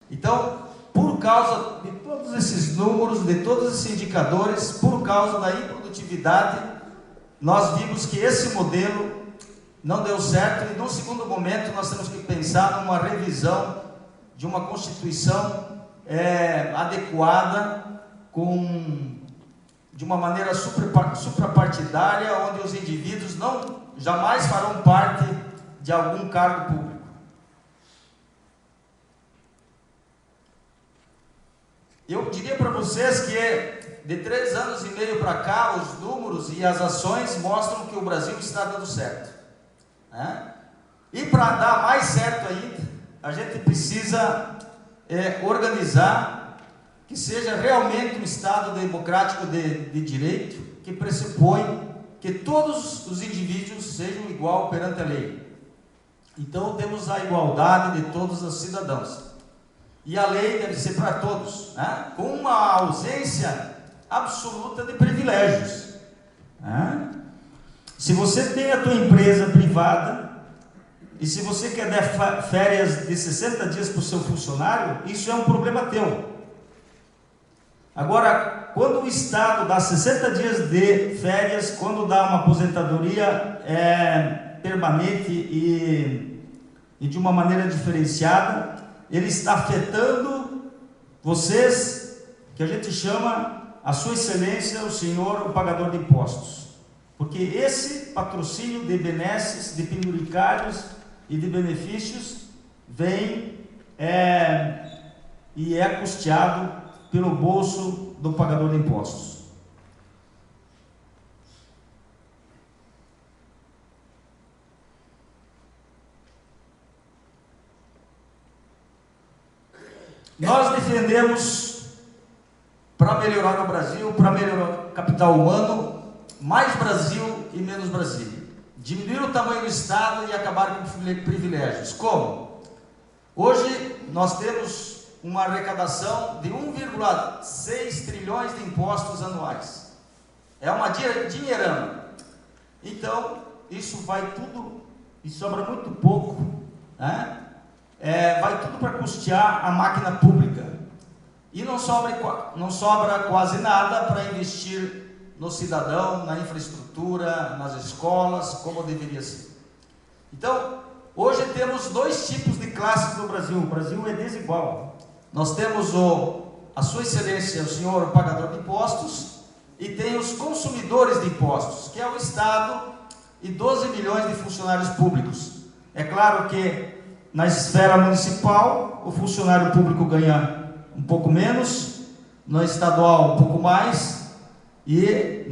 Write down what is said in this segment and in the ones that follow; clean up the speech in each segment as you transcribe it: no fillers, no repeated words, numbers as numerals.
Então, por causa de todos esses números, de todos esses indicadores, por causa da improdutividade, nós vimos que esse modelo não deu certo, e no segundo momento nós temos que pensar numa revisão de uma Constituição adequada, de uma maneira suprapartidária, onde os indivíduos jamais farão parte de algum cargo público. Eu diria para vocês que de 3 anos e meio para cá, os números e as ações mostram que o Brasil está dando certo, né? E para dar mais certo ainda, a gente precisa organizar que seja realmente um Estado democrático de direito, que pressupõe que todos os indivíduos sejam igual perante a lei. Então temos a igualdade de todos os cidadãos. E a lei deve ser para todos, né? Com uma ausência absoluta de privilégios, né? Se você tem a tua empresa privada, e se você quer dar férias de 60 dias para o seu funcionário, isso é um problema teu. Agora, quando o Estado dá 60 dias de férias, quando dá uma aposentadoria permanente e de uma maneira diferenciada, ele está afetando vocês, que a gente chama a sua excelência, o senhor, o pagador de impostos. Porque esse patrocínio de benesses, de penduricários e de benefícios vem e é custeado pelo bolso do pagador de impostos. Nós defendemos, para melhorar o Brasil, para melhorar o capital humano, mais Brasil e menos Brasília. Diminuir o tamanho do Estado e acabar com privilégios. Como? Hoje nós temos uma arrecadação de 1,6 trilhões de impostos anuais. É uma dinheirama. Então, isso vai tudo, e sobra muito pouco, né? Vai tudo para custear a máquina pública. E não sobra quase nada para investir no cidadão, na infraestrutura, nas escolas, como deveria ser. Então, hoje temos 2 tipos de classes no Brasil. O Brasil é desigual. Nós temos a sua excelência, o senhor o pagador de impostos, e tem os consumidores de impostos, que é o Estado e 12 milhões de funcionários públicos. É claro que na esfera municipal, o funcionário público ganha um pouco menos, na estadual um pouco mais, e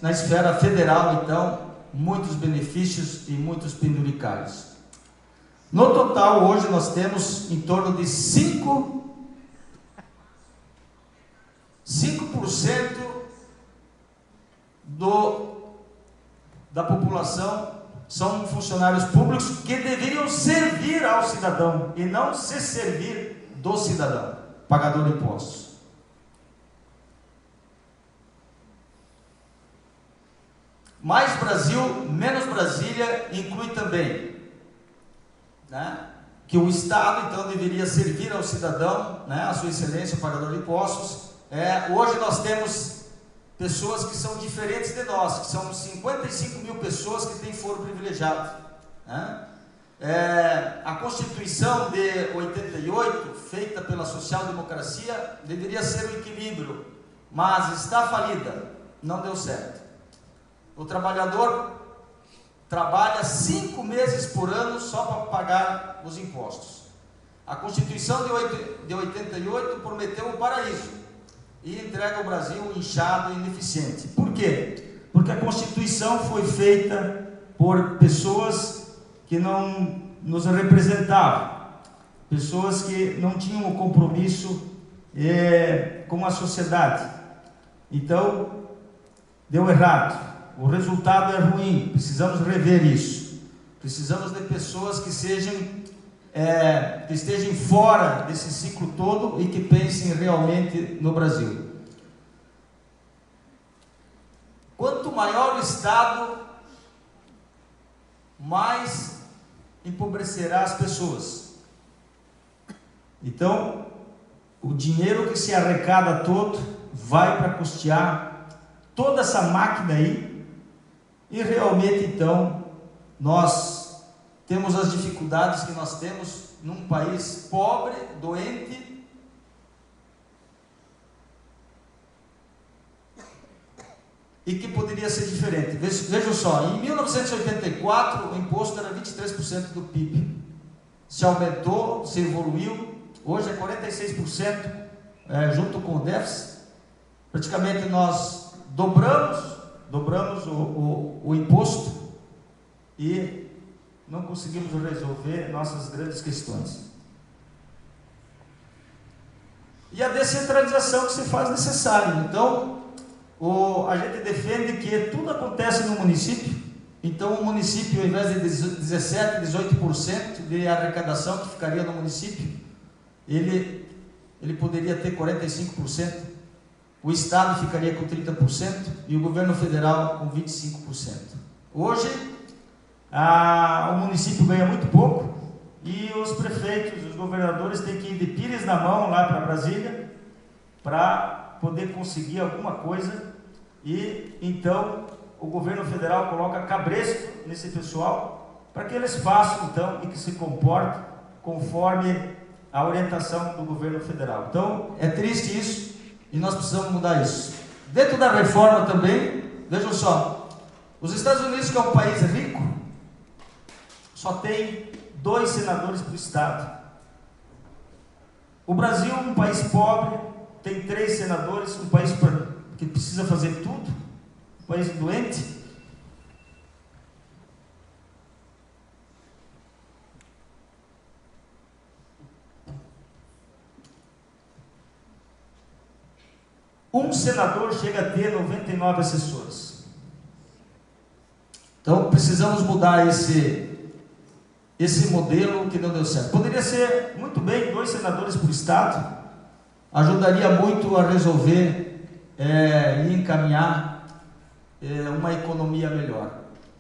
na esfera federal, então, muitos benefícios e muitos penduricários. No total, hoje nós temos em torno de 5% da população são funcionários públicos que deveriam servir ao cidadão e não se servir do cidadão, pagador de impostos. Mais Brasil, menos Brasília inclui também, né, que o Estado então deveria servir ao cidadão, né, a sua excelência, o pagador de impostos. Hoje nós temos pessoas que são diferentes de nós, que são 55 mil pessoas que têm foro privilegiado, né? A Constituição de 88, feita pela social-democracia, deveria ser um equilíbrio, mas está falida, não deu certo. O trabalhador trabalha 5 meses por ano só para pagar os impostos. A Constituição de 88 prometeu um paraíso e entrega o Brasil inchado e ineficiente. Por quê? Porque a Constituição foi feita por pessoas que não nos representavam, pessoas que não tinham o compromisso com a sociedade. Então, deu errado. O resultado é ruim. Precisamos rever isso. Precisamos de pessoas que estejam fora desse ciclo todo e que pensem realmente no Brasil. Quanto maior o Estado, mais empobrecerá as pessoas. Então, o dinheiro que se arrecada todo vai para custear toda essa máquina aí, e realmente então nós temos as dificuldades que nós temos num país pobre, doente, e que poderia ser diferente. Vejam só, em 1984 o imposto era 23% do PIB, se aumentou, se evoluiu, hoje é 46%, junto com o déficit. Praticamente nós dobramos o imposto e não conseguimos resolver nossas grandes questões. E a descentralização que se faz necessária. Então, a gente defende que tudo acontece no município. Então, o município, ao invés de 17%, 18% de arrecadação que ficaria no município, ele poderia ter 45%, o Estado ficaria com 30% e o governo federal com 25%. Hoje, o município ganha muito pouco e os prefeitos, os governadores têm que ir de pires na mão lá para Brasília para poder conseguir alguma coisa, e então o governo federal coloca cabresto nesse pessoal para que eles façam então e que se comportem conforme a orientação do governo federal. Então é triste isso e nós precisamos mudar isso. Dentro da reforma também, vejam só, os Estados Unidos, que é um país rico, só tem 2 senadores por estado. O Brasil, um país pobre, tem 3 senadores, um país que precisa fazer tudo, um país doente. Um senador chega a ter 99 assessores. Então precisamos mudar esse modelo que não deu certo. Poderia ser muito bem 2 senadores por estado, ajudaria muito a resolver e encaminhar uma economia melhor.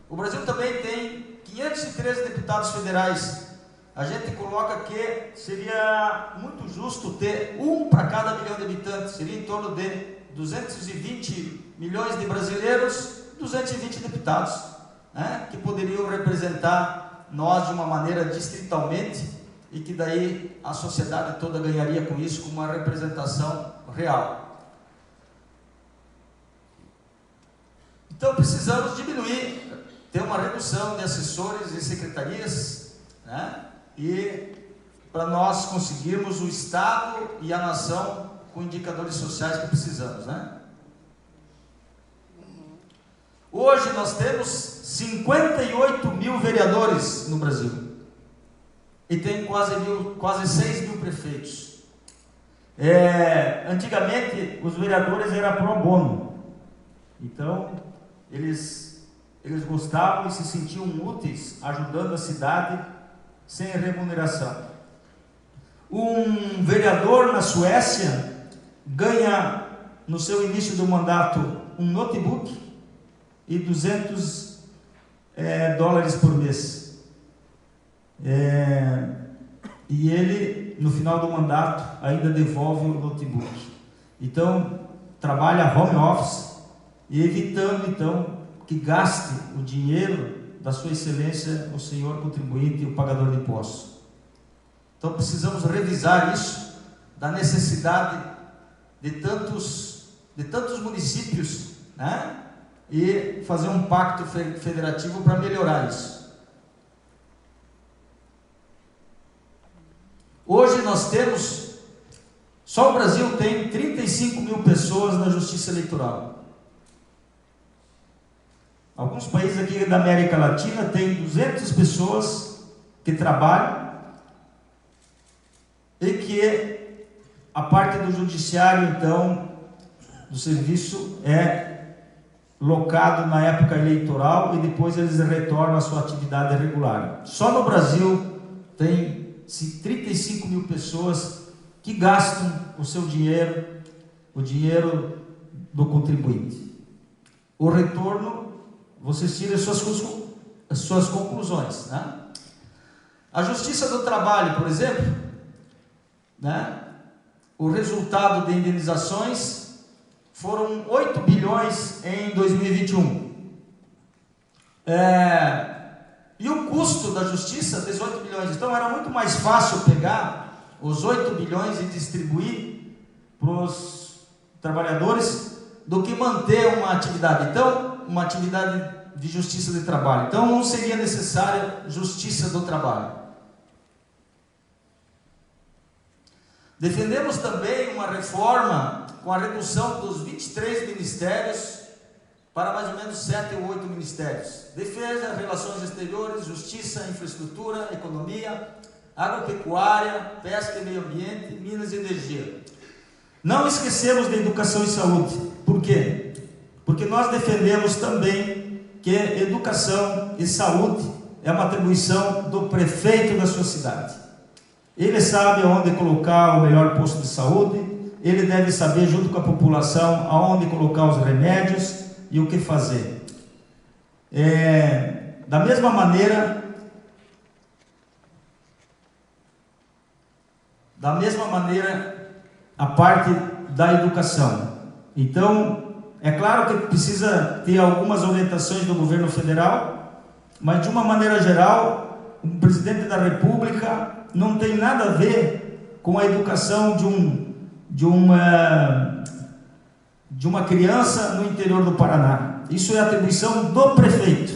O Brasil também tem 513 deputados federais. A gente coloca que seria muito justo ter um para cada milhão de habitantes, seria em torno de 220 milhões de brasileiros, 220 deputados, né, que poderiam representar nós de uma maneira distritalmente, e que daí a sociedade toda ganharia com isso, com uma representação real. Então precisamos diminuir, ter uma redução de assessores e secretarias, né? E para nós conseguirmos o Estado e a nação com indicadores sociais que precisamos, né? Hoje nós temos 58 mil vereadores no Brasil e tem quase 6 mil prefeitos. Antigamente os vereadores eram pro bono, então eles gostavam e se sentiam úteis ajudando a cidade sem remuneração. Um vereador na Suécia ganha no seu início do mandato um notebook e $200 por mês. E ele, no final do mandato, ainda devolve o notebook. Então, trabalha home office e evitando, então, que gaste o dinheiro da sua excelência, o senhor contribuinte e o pagador de impostos. Então precisamos revisar isso, da necessidade de tantos municípios, né? E fazer um pacto federativo para melhorar isso. Hoje nós temos, só o Brasil tem 35 mil pessoas na justiça eleitoral. Alguns países aqui da América Latina têm 200 pessoas que trabalham e que a parte do judiciário, então, do serviço é locado na época eleitoral e depois eles retornam à sua atividade regular. Só no Brasil tem 35 mil pessoas que gastam o seu dinheiro, o dinheiro do contribuinte. O retorno, vocês tiram as suas conclusões, né? A Justiça do Trabalho, por exemplo, né? o resultado de indenizações foram 8 bilhões em 2021. E o custo da justiça, 18 bilhões. Então era muito mais fácil pegar os 8 bilhões e distribuir para os trabalhadores do que manter uma atividade. Então, uma atividade de justiça de trabalho. Então não seria necessária justiça do trabalho. Defendemos também uma reforma com a redução dos 23 ministérios para mais ou menos 7 ou 8 ministérios. Defesa, Relações Exteriores, Justiça, Infraestrutura, Economia, Agropecuária, Pesca e Meio Ambiente, Minas e Energia. Não esquecemos da Educação e Saúde. Por quê? Porque nós defendemos também que educação e saúde é uma atribuição do prefeito da sua cidade. Ele sabe aonde colocar o melhor posto de saúde, ele deve saber, junto com a população, aonde colocar os remédios e o que fazer. Da mesma maneira, a parte da educação. Então, é claro que precisa ter algumas orientações do governo federal, mas de uma maneira geral, o presidente da República não tem nada a ver com a educação de uma criança no interior do Paraná. Isso é atribuição do prefeito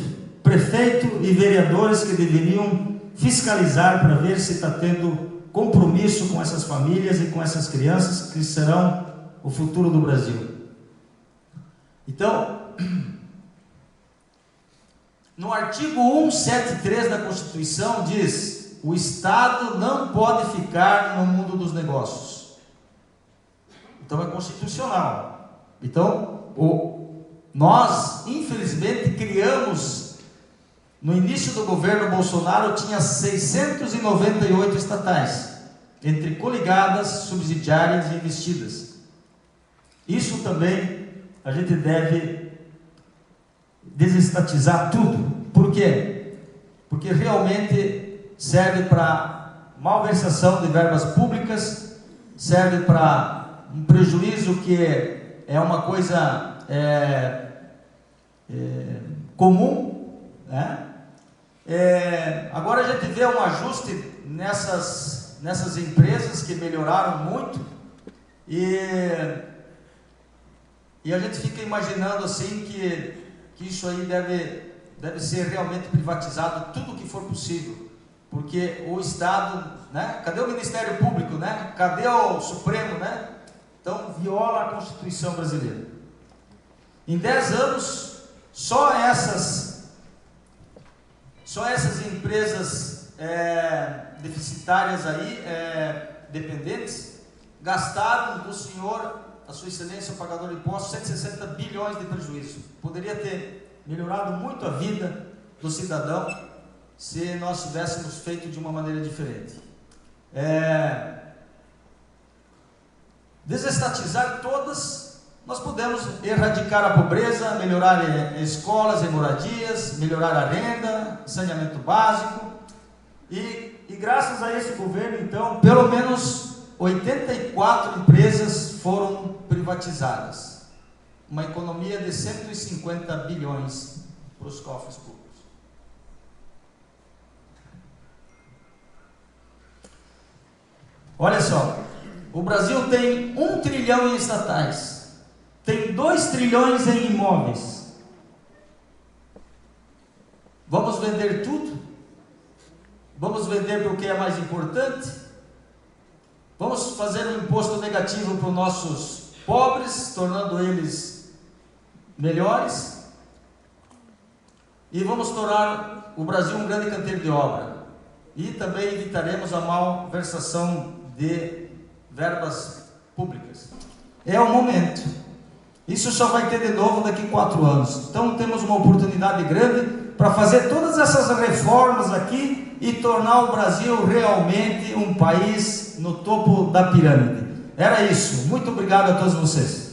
e vereadores que deveriam fiscalizar para ver se está tendo compromisso com essas famílias e com essas crianças que serão o futuro do Brasil. Então, no artigo 173 da Constituição diz: o Estado não pode ficar no mundo dos negócios. Então é constitucional. Então, nós, infelizmente, criamos, no início do governo Bolsonaro, tinha 698 estatais, entre coligadas, subsidiárias e investidas. Isso também a gente deve desestatizar tudo. Por quê? Porque realmente serve para malversação de verbas públicas, serve para um prejuízo que é uma coisa comum, né? Agora a gente vê um ajuste nessas empresas que melhoraram muito, e a gente fica imaginando assim que isso aí deve ser realmente privatizado, tudo que for possível, porque o Estado, né? Cadê o Ministério Público, né? Cadê o Supremo, né? Então viola a Constituição brasileira. Em 10 anos, só essas empresas deficitárias aí, dependentes, gastaram do senhor, a sua excelência, o pagador de impostos, 160 bilhões de prejuízo. Poderia ter melhorado muito a vida do cidadão se nós tivéssemos feito de uma maneira diferente. Desestatizar todas, nós podemos erradicar a pobreza, melhorar escolas e moradias, melhorar a renda, saneamento básico, e graças a esse governo, então, pelo menos 84 empresas foram privatizadas. Uma economia de 150 bilhões para os cofres públicos. Olha só, o Brasil tem 1 trilhão em estatais, tem 2 trilhões em imóveis. Vamos vender tudo? Vamos vender porque é mais importante? Vamos fazer um imposto negativo para os nossos pobres, tornando eles melhores? E vamos tornar o Brasil um grande canteiro de obra. E também evitaremos a malversação de verbas públicas. É o momento. Isso só vai ter de novo daqui a 4 anos. Então temos uma oportunidade grande para fazer todas essas reformas aqui e tornar o Brasil realmente um país no topo da pirâmide. Era isso. Muito obrigado a todos vocês.